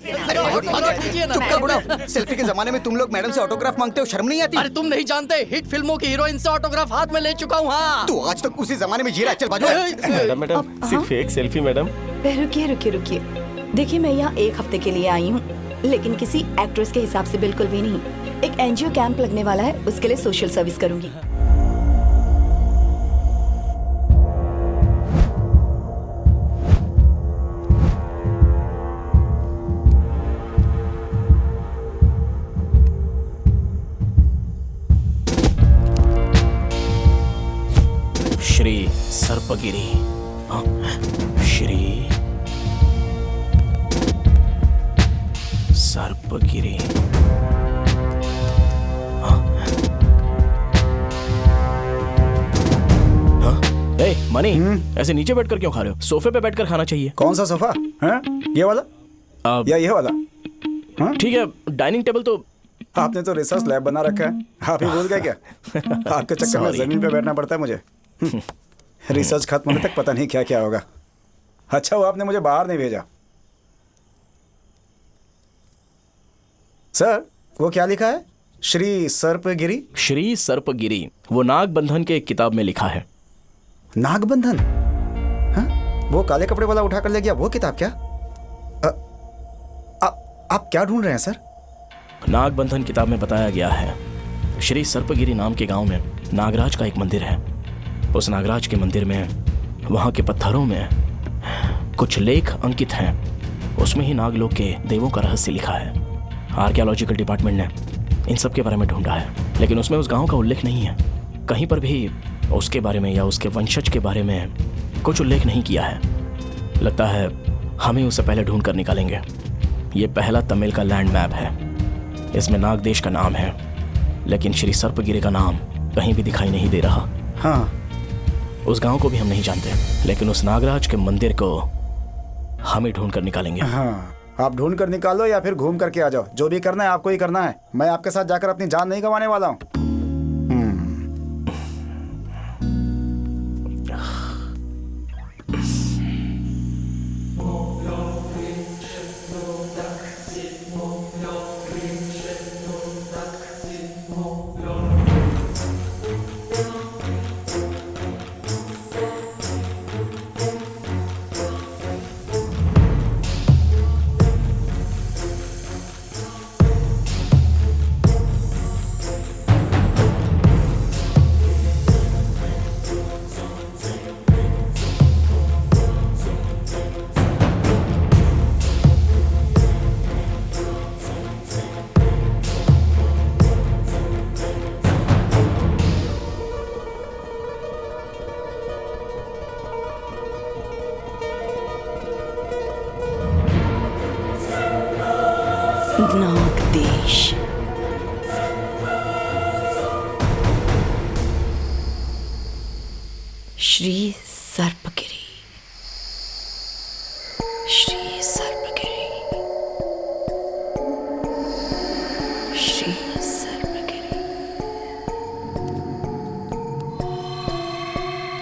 चुप कर बुढ़ा। सेल्फी के जमाने में तुम लोग मैडम से ऑटोग्राफ मांगते हो, शर्म नहीं आती? अरे तुम नहीं जानते, हिट फिल्मों की हीरोइन से ऑटोग्राफ हाथ में ले चुका हूँ। हाँ तू आज तक उसी जमाने में जी रहा है। चल बाजू मैडम मैडम सिर्फ एक सेल्फी मैडम। रुकिए रुकिए रुकिए, देखिए मैं यहाँ 1 हफ्ते के लिए आई हूँ, लेकिन किसी एक्ट्रेस के हिसाब से बिल्कुल भी नहीं। एक एनजीओ कैंप लगने वाला है, उसके लिए सोशल सर्विस करूंगी। श्री सर्पगिरी। हाँ, श्री सर्पगिरी। हाँ। हाँ? ए, मनी, ऐसे नीचे बैठकर क्यों खा रहे हो? सोफे पे बैठकर खाना चाहिए। कौन सा सोफा है? ये वाला या ये वाला? ठीक है, डाइनिंग टेबल तो आपने तो रिसर्च लैब बना रखा है, आप ही भूल गए क्या? आपके चक्कर में जमीन पे बैठना पड़ता है मुझे। रिसर्च खत्म होने तक पता नहीं क्या क्या होगा। अच्छा वो आपने मुझे बाहर नहीं भेजा। सर वो क्या लिखा है? श्री सर्पगिरी। श्री सर्पगिरी वो नागबंधन के एक किताब में लिखा है। नागबंधन? हाँ? वो काले कपड़े वाला उठा कर ले गया वो किताब क्या? आप क्या ढूंढ रहे हैं सर? नागबंधन किताब में बताया गया है, श्री सर्पगिरी नाम के गांव में नागराज का एक मंदिर है। उस नागराज के मंदिर में, वहां के पत्थरों में कुछ लेख अंकित हैं। उसमें ही नागलोक के देवों का रहस्य लिखा है। आर्कियोलॉजिकल डिपार्टमेंट ने इन सब के बारे में ढूंढा है, लेकिन उसमें उस गांव का उल्लेख नहीं है। कहीं पर भी उसके बारे में या उसके वंशज के बारे में कुछ उल्लेख नहीं किया है। लगता है हम ही उसे पहले ढूंढ कर निकालेंगे। ये पहला तमिल का लैंड मैप है। इसमें नाग देश का नाम है, लेकिन श्री सर्पगिरी का नाम कहीं भी दिखाई नहीं दे रहा। हाँ, उस गांव को भी हम नहीं जानते, लेकिन उस नागराज के मंदिर को हम ही ढूंढ कर निकालेंगे। हाँ, आप ढूंढ कर निकालो या फिर घूम करके आ जाओ। जो भी करना है आपको ही करना है। मैं आपके साथ जाकर अपनी जान नहीं गंवाने वाला हूँ। नाग देश। श्री सर्पगिरी। श्री सर्पगिरी। श्री सर्पगिरी।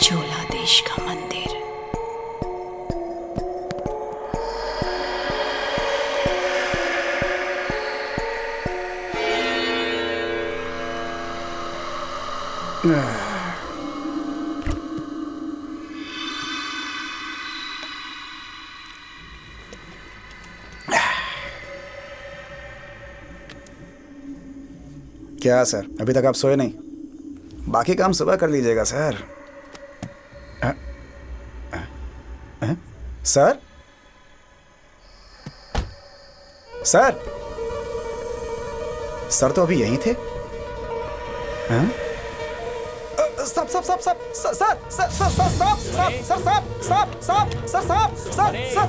चोला देश का मंदिर। क्या सर, अभी तक आप सोए नहीं? बाकी काम सुबह कर लीजिएगा सर। सर सर सर तो अभी यहीं थे। सब सब सब सब sir sir sir sir sir sir sir sir sir sir sir sir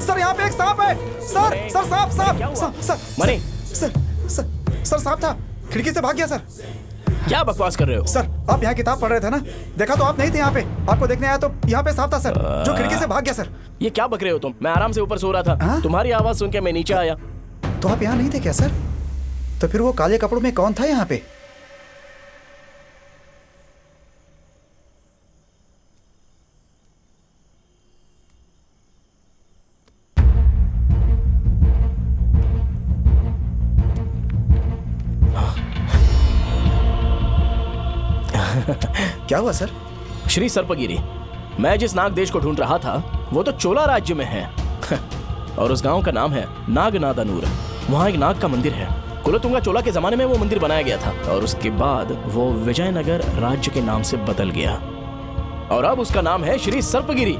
sir यहाँ पे एक सांप है सर। सर सांप सांप sir money, sir sir sir सांप था, खिड़की से भाग गया सर। क्या बकवास कर रहे हो? सर आप यहाँ किताब पढ़ रहे थे ना, देखा तो आप नहीं थे यहाँ पे। आपको देखने आया तो यहाँ पे सांप था सर, जो खिड़की से भाग गया सर। ये क्या बक रहे हो तुम? मैं आराम से ऊपर सो रहा था। तुम्हारी आवाज सुन के मैं नीचे आया। तो आप यहाँ नहीं थे क्या सर? तो फिर वो काले कपड़ों में कौन था यहाँ पे? क्या हुआ सर? श्री सर्पगिरी, मैं जिस नाग देश को ढूंढ रहा था वो तो चोला राज्य में है। और उस गांव का नाम है नागनादानूर। वहाँ एक नाग का मंदिर है। कुलोतुंगा चोला के जमाने में वो मंदिर बनाया गया था और उसके बाद वो विजयनगर राज्य के नाम से बदल गया और अब उसका नाम है श्री सर्पगिरी।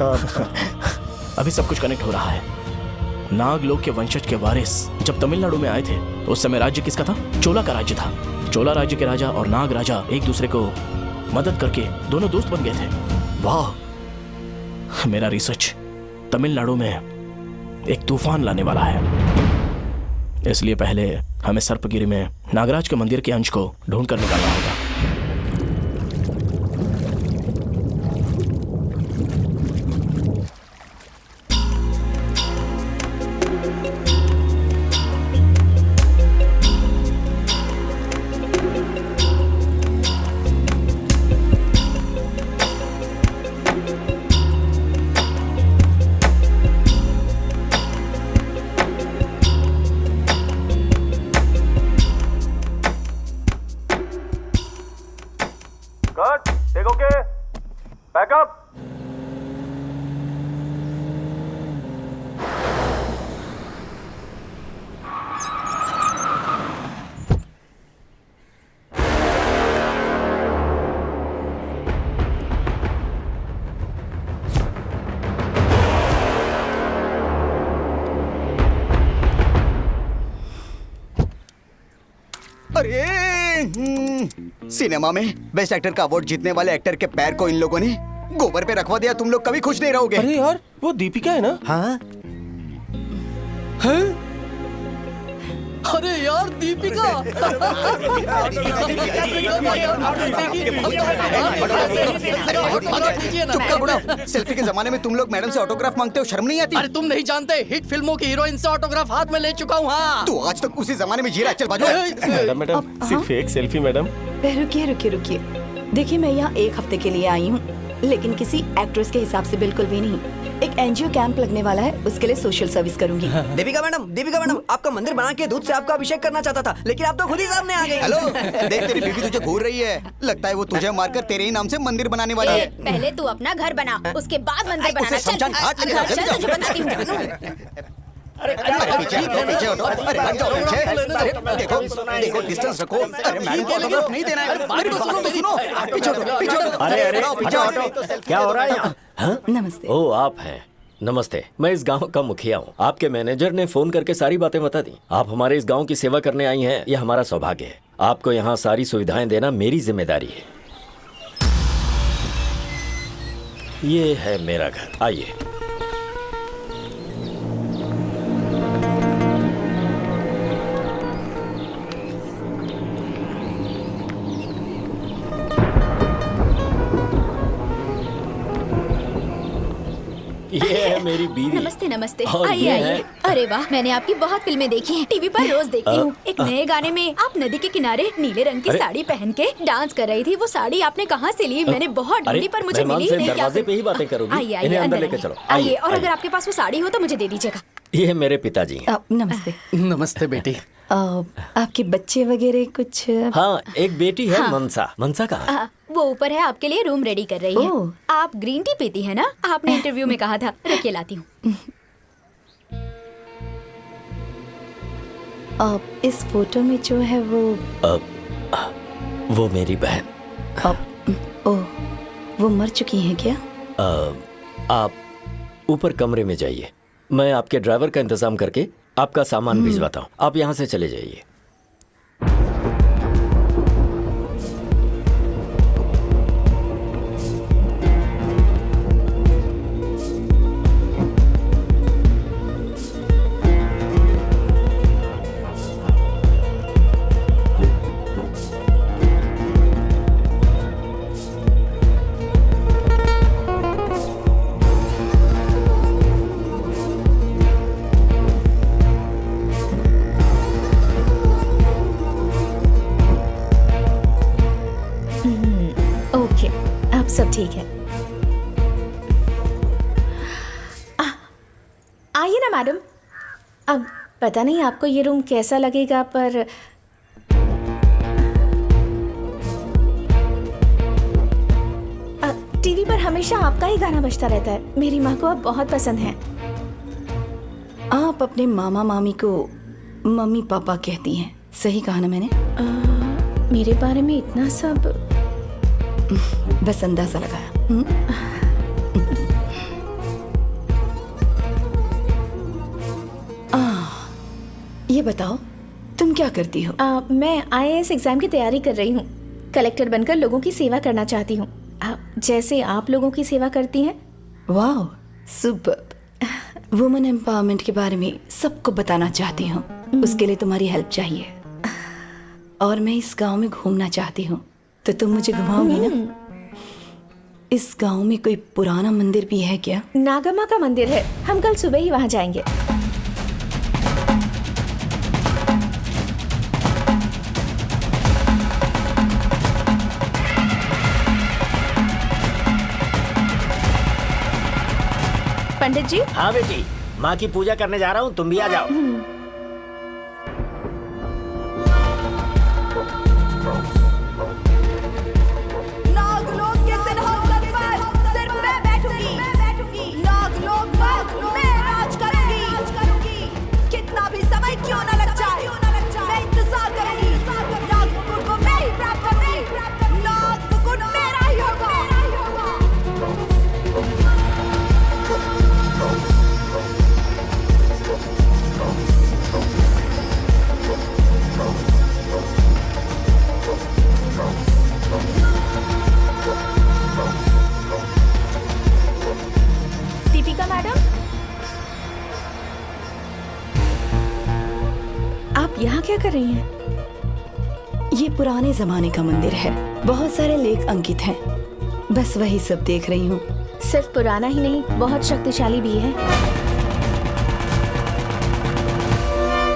अभी सब कुछ कनेक्ट हो रहा है। नागलोक के वंशज के वारिस जब तमिलनाडु में आए थे तो उस समय राज्य किसका था? चोला का राज्य था। चोला राज्य के राजा और नाग राजा एक दूसरे को मदद करके दोनों दोस्त बन गए थे। वाह, मेरा रिसर्च तमिलनाडु में एक तूफान लाने वाला है। इसलिए पहले हमें सर्पगिरी में नागराज के मंदिर के अंश को ढूंढ कर निकालना होगा। अरे सिनेमा में बेस्ट एक्टर का अवार्ड जीतने वाले एक्टर के पैर को इन लोगों ने गोबर पे रखवा दिया। तुम लोग कभी खुश नहीं रहोगे। अरे यार, वो दीपिका है ना? हाँ अरे यार दीपिका। चुप कर बुढ़ा। सेल्फी के जमाने में तुम लोग मैडम से ऑटोग्राफ मांगते हो, शर्म नहीं आती? अरे तुम नहीं जानते, हिट फिल्मों की हीरोइन से ऑटोग्राफ हाथ में ले चुका हूँ। हाँ, तू आज तक उसी जमाने में जी रहा है। चल बाजू। मैडम सिर्फ एक सेल्फी मैडम। रुकिए रुकिए रुकिए, देखिए मैं यहाँ एक हफ्ते के लिए आई हूँ, लेकिन किसी एक्ट्रेस के हिसाब से बिल्कुल भी नहीं। एक एनजीओ कैंप लगने वाला है, उसके लिए सोशल सर्विस करूंगी। दीपिका मैडम, आपका मंदिर बना के दूध से आपका अभिषेक करना चाहता था, लेकिन आप तो खुद ही सामने आ गई। हेलो, देख तेरी बीवी तुझे घूर रही है। लगता है वो तुझे मारकर तेरे ही नाम से मंदिर बनाने वाली है। पहले तू अपना घर बना, उसके बाद मंदिर बनाना। उसे शमशान घाट लेके जाओ, जल्दी चल, तुझे जाओ। बताती हूँ। अरे पीछे हटो। अरे हट जाओ पीछे। अरे देखो डिस्टेंस रखो। अरे मैडम को ऑटोग्राफ नहीं देना है। मेरी बात सुनो। पीछे हटो। अरे पीछे हटो। क्या हो रहा है यहाँ? नमस्ते। ओ आप हैं, नमस्ते। मैं इस गांव का मुखिया हूँ। आपके मैनेजर ने फोन करके सारी बातें बता दी। आप हमारे इस गांव की सेवा करने आई हैं, यह हमारा सौभाग्य है। आपको यहाँ सारी सुविधाएं देना मेरी जिम्मेदारी है। ये है मेरा घर, आइए। ये है मेरी बीवी। नमस्ते नमस्ते, और आइए ये आइए। है- अरे वाह, मैंने आपकी बहुत फिल्में देखी हैं, टीवी पर रोज देखती हूँ। एक नए गाने में आप नदी के किनारे नीले रंग की अरे- साड़ी पहन के डांस कर रही थी। वो साड़ी आपने कहाँ से ली? मैंने बहुत ढूंढी पर मुझे मेहमान मिली से नहीं। दरवाजे पे ही बातें करोगी? आइए आइए, इन्हें अंदर अंदर लेके चलो। आइए। और आइए। अगर आपके पास वो साड़ी हो तो मुझे दे दीजिएगा। ये मेरे पिताजी हैं। नमस्ते। नमस्ते बेटी। आपके बच्चे वगैरह कुछ? हाँ, एक बेटी है, हाँ। मनसा। मनसा कहाँ है? वो ऊपर है, आपके लिए रूम रेडी कर रही है। ओह। आप ग्रीन टी पीती है ना? आपने इंटरव्यू में कहा था। रखिए, लाती हूँ। इस फोटो में जो है वो मेरी बहन। ओह, वो मर चुकी हैं क्या? आप ऊपर कमरे में जाइए, मैं आपके ड्राइवर का इंतजाम करके आपका सामान भिजवाता हूँ। आप यहाँ से चले जाइए। ओके, अब सब ठीक है। आइए ना मैडम। अब पता नहीं आपको ये रूम कैसा लगेगा, पर हमेशा आपका ही गाना बजता रहता है। मेरी माँ को आप बहुत पसंद हैं। आप अपने मामा मामी को मम्मी पापा कहती हैं, सही कहा ना मैंने? मेरे बारे में इतना सब बस अंदाजा लगाया। ये बताओ तुम क्या करती हो? मैं IAS एग्जाम की तैयारी कर रही हूँ। कलेक्टर बनकर लोगों की सेवा करना चाहती हूँ, जैसे आप लोगों की सेवा करती हैं। वाह, सुपर्ब। वुमेन एम्पावरमेंट के बारे में सबको बताना चाहती हूँ। उसके लिए तुम्हारी हेल्प चाहिए। और मैं इस गांव में घूमना चाहती हूँ, तो तुम मुझे घुमाओगी ना? इस गांव में कोई पुराना मंदिर भी है क्या? नागम्मा का मंदिर है, हम कल सुबह ही वहाँ जाएंगे। पंडित जी। हाँ बेटी, माँ की पूजा करने जा रहा हूँ, तुम भी आ जाओ। नागलोक के सिंहासन पर सिर्फ मैं बैठूंगी। नागलोक पर मैं राज करूंगी। कितना भी समय क्यों न लग जाए, मैं इंतजार करूंगी। नाग मुकुट को मैं ही प्राप्त करूंगी। नाग मुकुट मेरा ही होगा। दीपिका मैडम, आप यहाँ क्या कर रही हैं? ये पुराने जमाने का मंदिर है, बहुत सारे लेख अंकित हैं। बस वही सब देख रही हूँ। सिर्फ पुराना ही नहीं, बहुत शक्तिशाली भी है।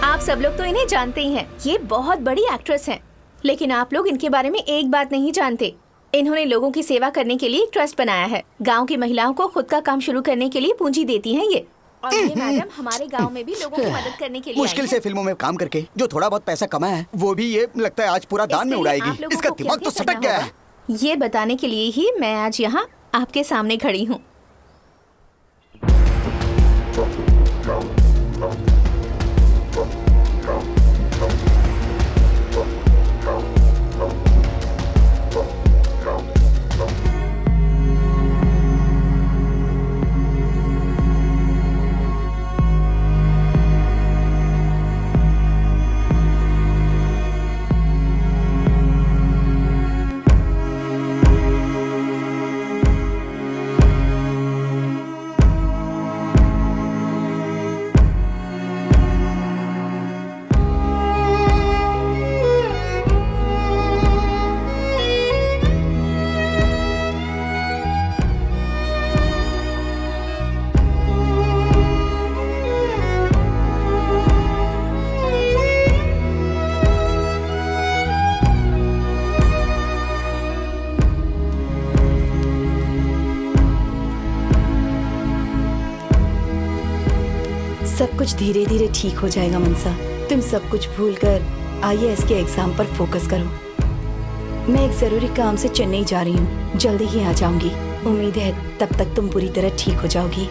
आप सब लोग तो इन्हें जानते ही हैं। ये बहुत बड़ी एक्ट्रेस हैं, लेकिन आप लोग इनके बारे में एक बात नहीं जानते। इन्होंने लोगों की सेवा करने के लिए एक ट्रस्ट बनाया है। गांव की महिलाओं को खुद का काम शुरू करने के लिए पूंजी देती हैं ये। और ये मैडम हमारे गांव में भी लोगों की मदद करने के लिए मुश्किल से फिल्मों में काम करके जो थोड़ा बहुत पैसा कमाया है, वो भी ये लगता है आज पूरा दान में उड़ाएगी। इसका दिमाग तो सटक गया है। ये बताने के लिए ही मैं आज यहाँ आपके सामने खड़ी हूँ। सब कुछ धीरे धीरे ठीक हो जाएगा मनसा। तुम सब कुछ भूलकर IAS के एग्जाम पर फोकस करो। मैं एक जरूरी काम से चेन्नई जा रही हूँ, जल्दी ही आ जाऊंगी। उम्मीद है तब तक तुम पूरी तरह ठीक हो जाओगी।